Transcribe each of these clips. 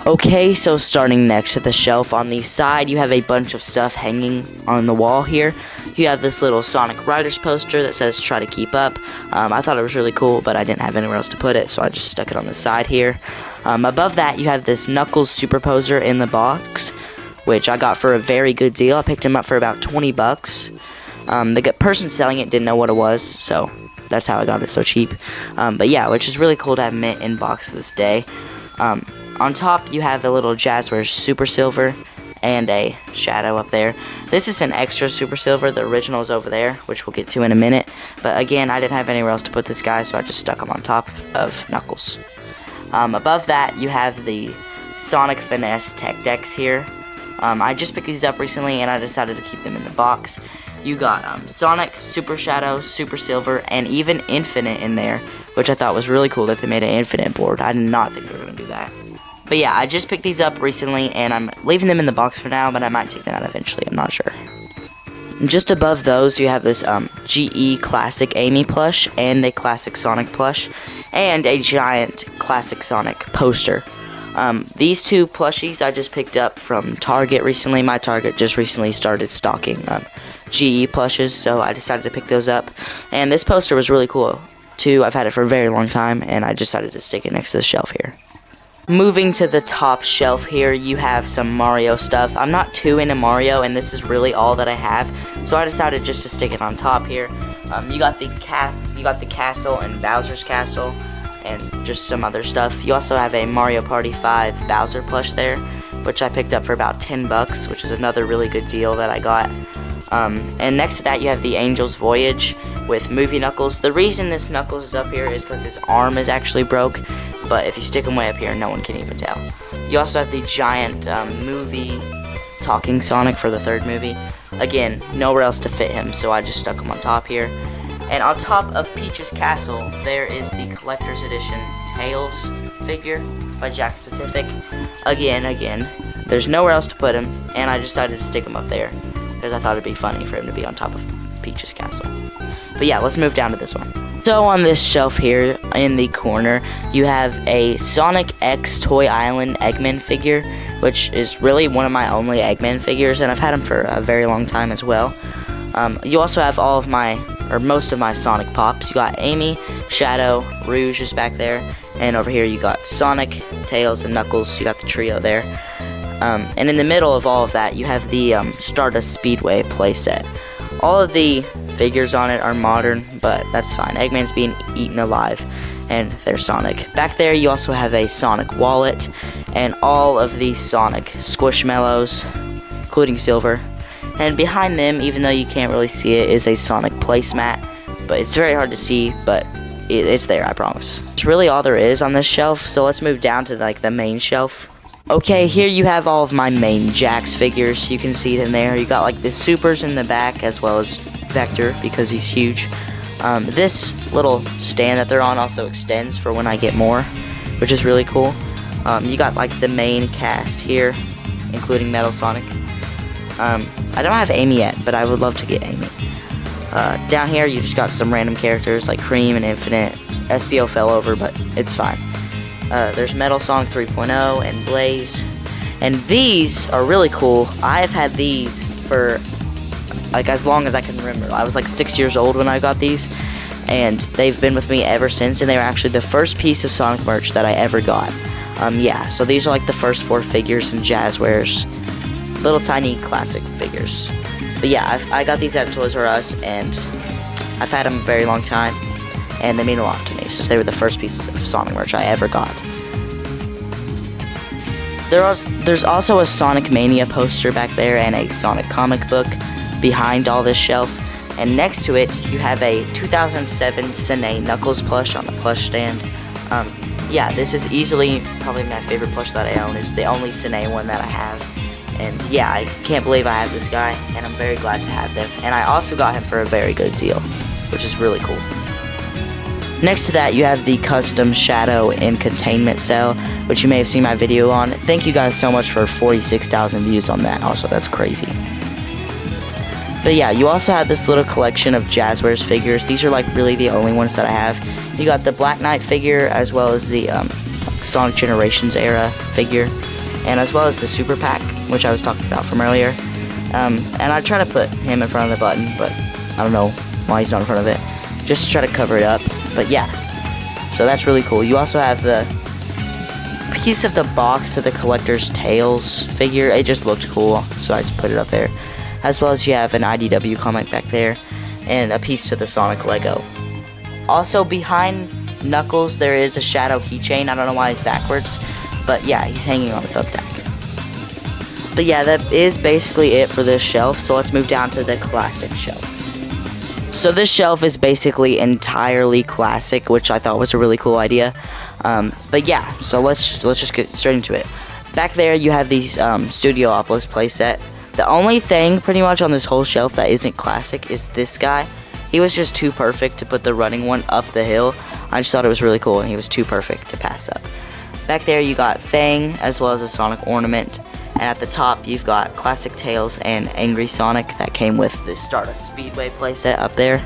Okay, so starting next to the shelf on the side, you have a bunch of stuff hanging on the wall here. You have this little Sonic Riders poster that says try to keep up. I thought it was really cool, but I didn't have anywhere else to put it, so I just stuck it on the side here. Above that, you have this Knuckles Superposer in the box, which I got for a very good deal. I picked him up for about 20 bucks. The person selling it didn't know what it was, so that's how I got it so cheap. But yeah, which is really cool to have mint in box this day. On top, you have a little Jazzwares Super Silver and a Shadow up there. This is an extra Super Silver. The original is over there, which we'll get to in a minute. But again, I didn't have anywhere else to put this guy, so I just stuck him on top of Knuckles. Above that, you have the Sonic Finesse Tech Decks here. I just picked these up recently, and I decided to keep them in the box. You got Sonic, Super Shadow, Super Silver, and even Infinite in there, which I thought was really cool that they made an Infinite board. I did not think they were going to do that. But yeah, I just picked these up recently, and I'm leaving them in the box for now, but I might take them out eventually, I'm not sure. And just above those, you have this GE Classic Amy plush, and a Classic Sonic plush, and a giant Classic Sonic poster. These two plushies I just picked up from Target recently. My Target just recently started stocking GE plushes, so I decided to pick those up. And this poster was really cool, too. I've had it for a very long time, and I decided to stick it next to the shelf here. Moving to the top shelf here, you have some Mario stuff. I'm not too into Mario, and this is really all that I have, so I decided just to stick it on top here. You got the castle and Bowser's castle, and just some other stuff. You also have a Mario Party 5 Bowser plush there, which I picked up for about 10 bucks, which is another really good deal that I got. And next to that, you have the Angel's Voyage with Movie Knuckles. The reason this Knuckles is up here is because his arm is actually broke, but if you stick him way up here, no one can even tell. You also have the giant movie Talking Sonic for the third movie. Again, nowhere else to fit him, so I just stuck him on top here. And on top of Peach's Castle, there is the Collector's Edition Tails figure by Jakks Pacific. Again, there's nowhere else to put him, and I decided to stick him up there because I thought it'd be funny for him to be on top of Peach's Castle. But yeah, let's move down to this one. So on this shelf here in the corner, you have a Sonic X Toy Island Eggman figure, which is really one of my only Eggman figures, and I've had him for a very long time as well. You also have all of my, or most of my Sonic Pops. You got Amy, Shadow, Rouge is back there, and over here you got Sonic, Tails, and Knuckles. You got the trio there. And in the middle of all of that, you have the Stardust Speedway playset. All of the figures on it are modern, but that's fine. Eggman's being eaten alive, and they're Sonic. Back there, you also have a Sonic wallet, and all of the Sonic Squishmallows, including Silver. And behind them, even though you can't really see it, is a Sonic placemat. But it's very hard to see, but it's there, I promise. It's really all there is on this shelf, so let's move down to like the main shelf. Okay, here you have all of my main Jakks figures. You can see them there. You got like the Supers in the back, as well as Vector, because he's huge. This little stand that they're on also extends for when I get more, which is really cool. You got like the main cast here, including Metal Sonic. I don't have Amy yet, but I would love to get Amy. Down here, you just got some random characters like Cream and Infinite. SPO fell over, but it's fine. There's Metal Song 3.0 and Blaze. And these are really cool. I've had these for like as long as I can remember. I was like 6 years old when I got these, and they've been with me ever since, and they were actually the first piece of Sonic merch that I ever got. Yeah, so these are like the first 4 figures and Jazzwares. Little tiny classic figures. But yeah, I got these at Toys R Us, and I've had them a very long time, and they mean a lot to me since they were the first piece of Sonic merch I ever got. There's also a Sonic Mania poster back there and a Sonic comic book behind all this shelf, and next to it you have a 2007 Sine Knuckles plush on the plush stand. Yeah, this is easily probably my favorite plush that I own. It's the only Sine one that I have. And yeah, I can't believe I have this guy, and I'm very glad to have them. And I also got him for a very good deal, which is really cool. Next to that, you have the custom Shadow in containment cell, which you may have seen my video on. Thank you guys so much for 46,000 views on that. Also, that's crazy. But yeah, you also have this little collection of Jazzwares figures. These are like really the only ones that I have. You got the Black Knight figure, as well as the Sonic Generations era figure. and as well as the super pack, which I was talking about from earlier. And I try to put him in front of the button, but I don't know why he's not in front of it, just to try to cover it up. But yeah, so that's really cool. You also have the piece of the box of the collector's Tails figure. It just looked cool, so I just put it up there. As well as you have an IDW comic back there, and a piece to the Sonic Lego. Also behind Knuckles there is a Shadow keychain. I don't know why it's backwards, but yeah, he's hanging on a thumbtack. But yeah, that is basically it for this shelf, so let's move down to the classic shelf. So this shelf is basically entirely classic, which I thought was a really cool idea. But yeah, so let's just get straight into it. Back there you have these Studiopolis playset. The only thing pretty much on this whole shelf that isn't classic is this guy. He was just too perfect to put the running one up the hill. I just thought it was really cool, and he was too perfect to pass up. Back there you got Fang, as well as a Sonic ornament. And at the top you've got Classic Tails and Angry Sonic that came with the Stardust Speedway playset up there.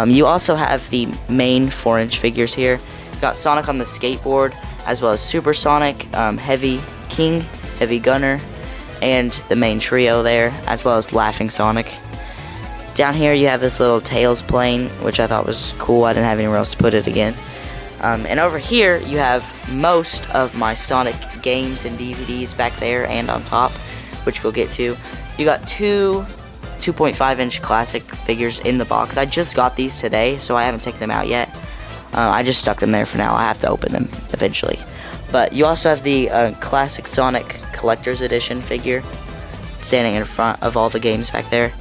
You also have the main 4-inch figures here. You've got Sonic on the skateboard, as well as Super Sonic, Heavy King, Heavy Gunner, and the main trio there, as well as Laughing Sonic. Down here you have this little Tails plane, which I thought was cool. I didn't have anywhere else to put it again. And over here you have most of my Sonic games and DVDs back there and on top, which we'll get to. You got two 2.5-inch classic figures in the box. I just got these today, so I haven't taken them out yet. I just stuck them there for now. I have to open them eventually. But you also have the Classic Sonic Collector's Edition figure standing in front of all the games back there.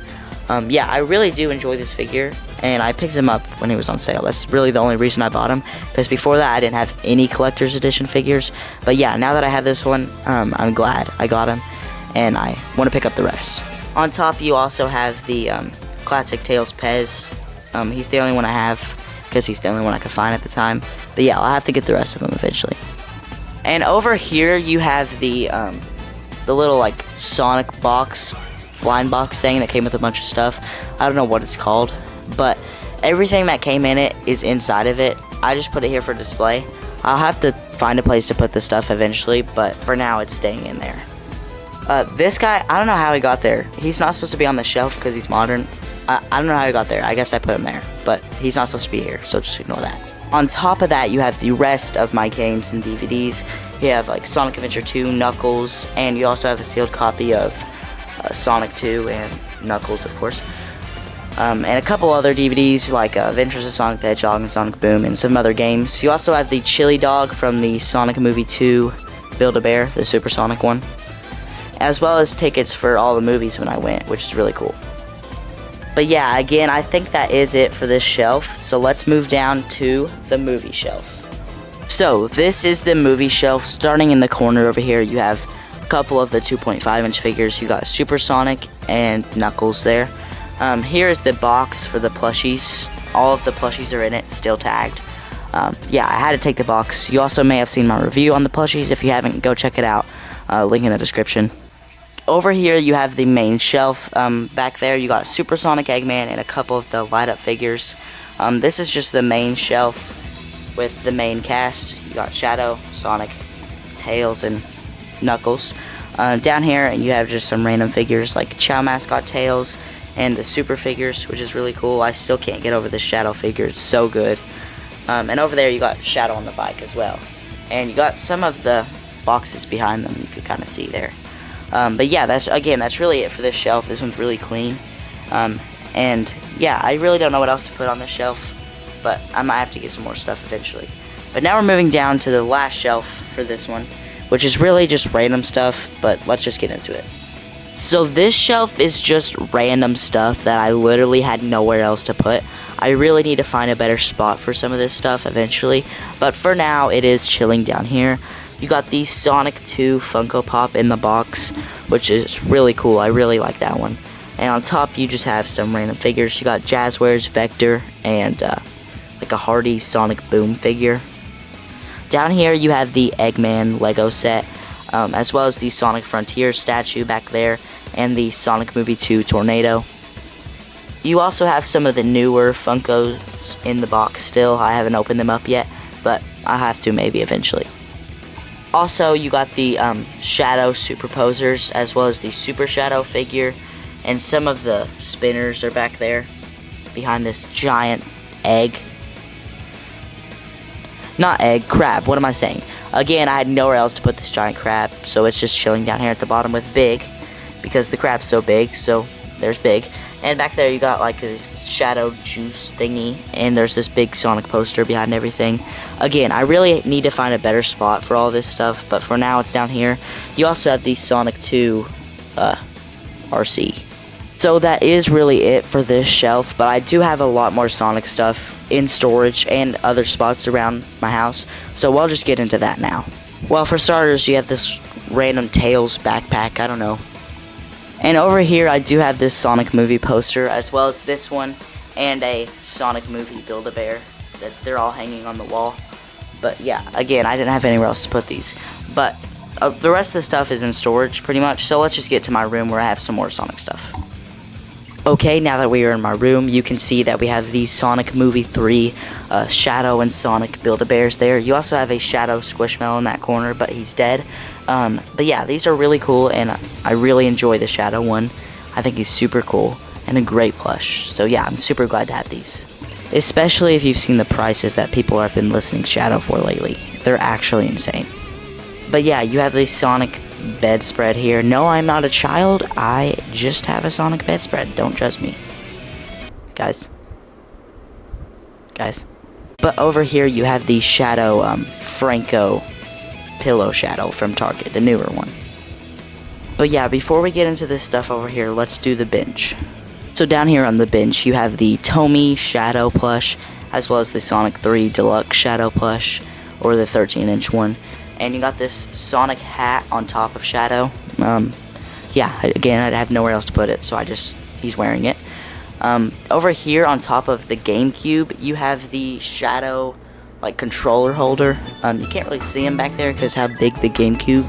Yeah, I really do enjoy this figure, and I picked him up when he was on sale. That's really the only reason I bought him, because before that I didn't have any Collector's Edition figures. But yeah, now that I have this one, I'm glad I got him, and I want to pick up the rest. On top you also have the Classic Tails Pez. He's the only one I have, because he's the only one I could find at the time. But yeah, I'll have to get the rest of them eventually. And over here you have the little like Sonic box, blind box thing that came with a bunch of stuff. I don't know what it's called, but everything that came in it is inside of it. I just put it here for display. I'll have to find a place to put the stuff eventually, but for now it's staying in there. This guy, I don't know how he got there. He's not supposed to be on the shelf because he's modern. I don't know how he got there. I guess I put him there, but he's not supposed to be here, so just ignore that. On top of that, you have the rest of my games and DVDs. You have like Sonic Adventure 2, Knuckles, and you also have a sealed copy of Sonic 2 and Knuckles, of course. And a couple other DVDs like Adventures of Sonic the Hedgehog and Sonic Boom and some other games. You also have the Chili Dog from the Sonic Movie 2 Build-A-Bear, the Supersonic one, as well as tickets for all the movies when I went, which is really cool. But yeah, again, I think that is it for this shelf. So let's move down to the movie shelf. So this is the movie shelf. Starting in the corner over here, you have a couple of the 2.5-inch figures. You got Super Sonic and Knuckles there. Here is the box for the plushies. All of the plushies are in it, still tagged. Yeah, I had to take the box. You also may have seen my review on the plushies. If you haven't, go check it out. Link in the description. Over here you have the main shelf. Back there you got Super Sonic, Eggman, and a couple of the light up figures. This is just the main shelf with the main cast. You got Shadow, Sonic, Tails, and Knuckles. Down here you have just some random figures like Chow Mascot Tails and the Super figures, which is really cool. I still can't get over the Shadow figure. It's so good. And over there you got Shadow on the bike as well. And you got some of the boxes behind them you could kind of see there. But yeah, that's really it for this shelf. This one's really clean. And yeah, I really don't know what else to put on this shelf, but I might have to get some more stuff eventually. But now we're moving down to the last shelf for this one, which is really just random stuff, but let's just get into it. So this shelf is just random stuff that I literally had nowhere else to put. I really need to find a better spot for some of this stuff eventually, but for now it is chilling down here. You got the Sonic 2 Funko Pop in the box, which is really cool. I really like that one. And on top, you just have some random figures. You got Jazzwares, Vector, and like a Hardy Sonic Boom figure. Down here, you have the Eggman Lego set, as well as the Sonic Frontier statue back there, and the Sonic Movie 2 Tornado. You also have some of the newer Funkos in the box still. I haven't opened them up yet, but I have to maybe eventually. Also, you got the Shadow Superposers, as well as the Super Shadow figure, and some of the spinners are back there, behind this giant egg. Not egg, crab, what am I saying? Again, I had nowhere else to put this giant crab, so it's just chilling down here at the bottom with Big, because the crab's so big, so there's Big. And back there you got like this shadow juice thingy, and there's this big Sonic poster behind everything. Again, I really need to find a better spot for all this stuff, but for now it's down here. You also have the Sonic 2 RC. So that is really it for this shelf, but I do have a lot more Sonic stuff in storage and other spots around my house, so we'll just get into that now. Well, for starters, you have this random Tails backpack, I don't know. And over here, I do have this Sonic movie poster, as well as this one, and a Sonic movie Build-A-Bear, that they're all hanging on the wall. But yeah, again, I didn't have anywhere else to put these. But the rest of the stuff is in storage, pretty much, so let's just get to my room where I have some more Sonic stuff. Okay, now that we are in my room, you can see that we have the Sonic Movie 3 Shadow and Sonic Build-A-Bears there. You also have a Shadow Squishmallow in that corner, but he's dead. But yeah, these are really cool, and I really enjoy the Shadow one. I think he's super cool and a great plush. So yeah, I'm super glad to have these. Especially if you've seen the prices that people have been listing Shadow for lately. They're actually insane. But yeah, you have the Sonic bedspread here. No, I'm not a child. I just have a Sonic bedspread. Don't judge me. Guys. But over here you have the Shadow Franco pillow shadow from Target, the newer one. But yeah, before we get into this stuff over here, let's do the bench. So down here on the bench, you have the Tomy Shadow plush, as well as the Sonic 3 Deluxe Shadow plush, or the 13-inch one. And you got this Sonic hat on top of Shadow. Yeah, again, I have nowhere else to put it, so he's wearing it. Over here on top of the GameCube, you have the Shadow controller holder. You can't really see him back there because how big the GameCube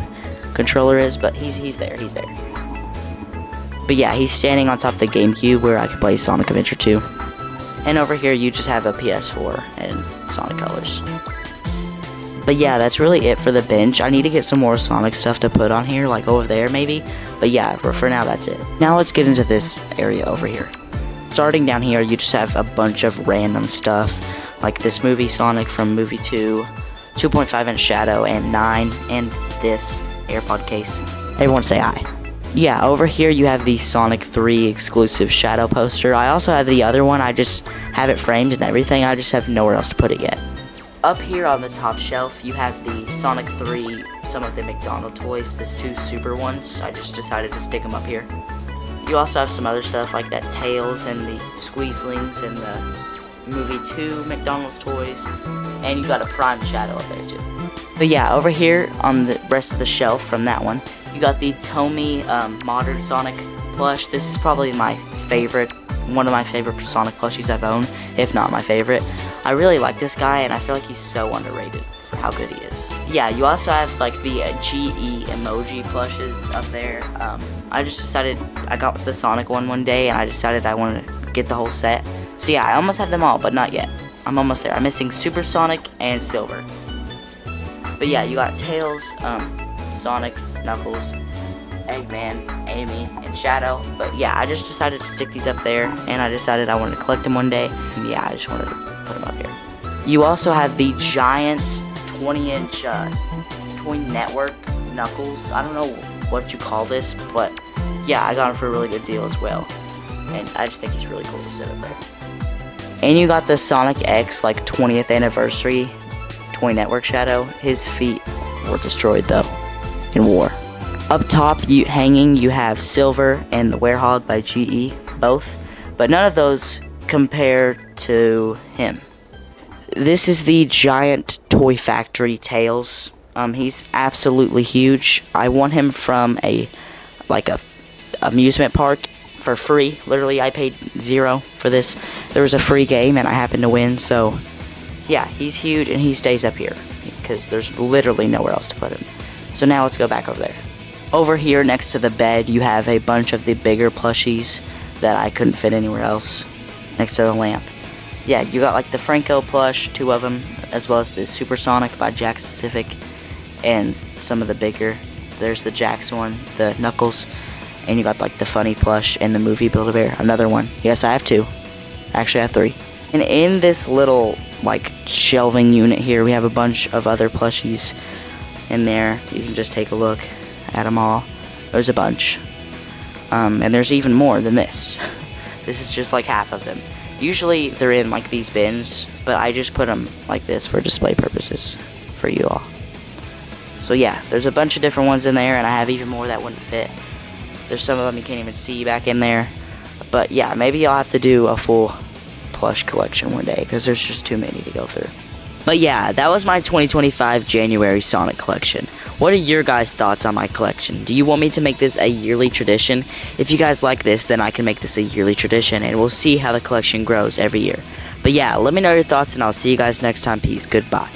controller is, but he's there. But yeah, he's standing on top of the GameCube where I can play Sonic Adventure 2. And over here you just have a PS4 and Sonic Colors. But yeah, that's really it for the bench. I need to get some more Sonic stuff to put on here, like over there maybe. But yeah, for now that's it. Now let's get into this area over here. Starting down here, you just have a bunch of random stuff, like this movie Sonic from movie 2, 2.5-inch Shadow, and 9, and this AirPod case. Everyone say hi. Yeah, over here you have the Sonic 3 exclusive Shadow poster. I also have the other one. I just have it framed and everything. I just have nowhere else to put it yet. Up here on the top shelf, you have the Sonic 3, some of the McDonald's toys, these 2 super ones. I just decided to stick them up here. You also have some other stuff like that Tails and the Squeezlings and the movie 2 McDonald's toys. And you got a Prime Shadow up there too. But yeah, over here on the rest of the shelf from that one, you got the Tomy Modern Sonic plush. This is probably my favorite, one of my favorite Sonic plushies I've owned, if not my favorite. I really like this guy, and I feel like he's so underrated for how good he is. Yeah, you also have like the GE emoji plushes up there. I just decided, I got the Sonic one day, and I decided I wanted to get the whole set. So yeah, I almost have them all, but not yet. I'm almost there. I'm missing Super Sonic and Silver. But yeah, you got Tails, Sonic, Knuckles, Eggman, Amy, and Shadow. But yeah, I just decided to stick these up there, and I decided I wanted to collect them one day. And yeah, I just wanted to put them up here. You also have the giant 20-inch Toy Network Knuckles. I don't know what you call this, but yeah, I got him for a really good deal as well. And I just think he's really cool to sit up there. And you got the Sonic X 20th anniversary Toy Network Shadow. His feet were destroyed though in war. Up top, hanging, you have Silver and the Werehog by GE, both, but none of those compare to him. This is the giant Toy Factory Tails. He's absolutely huge. I won him from a amusement park for free. Literally, I paid $0 for this. There was a free game, and I happened to win. So, yeah, he's huge, and he stays up here because there's literally nowhere else to put him. So now let's go back over there. Over here, next to the bed, you have a bunch of the bigger plushies that I couldn't fit anywhere else. Next to the lamp. Yeah, you got the Franco plush, 2 of them, as well as the Super Sonic by Jack Specific, and some of the bigger. There's the Jax one, the Knuckles, and you got like the funny plush and the movie Build-A-Bear. Another one. Yes, I have 2. Actually, I have 3. And in this little like shelving unit here, we have a bunch of other plushies in there. You can just take a look at them all. There's a bunch. And there's even more than this. This is just like half of them. Usually they're in like these bins, but I just put them like this for display purposes for you all. So yeah, there's a bunch of different ones in there, and I have even more that wouldn't fit. There's some of them you can't even see back in there. But yeah, maybe I'll have to do a full plush collection one day, because there's just too many to go through. But yeah, that was my 2025 January Sonic collection. What are your guys' thoughts on my collection? Do you want me to make this a yearly tradition? If you guys like this, then I can make this a yearly tradition, and we'll see how the collection grows every year. But yeah, let me know your thoughts, and I'll see you guys next time. Peace. Goodbye.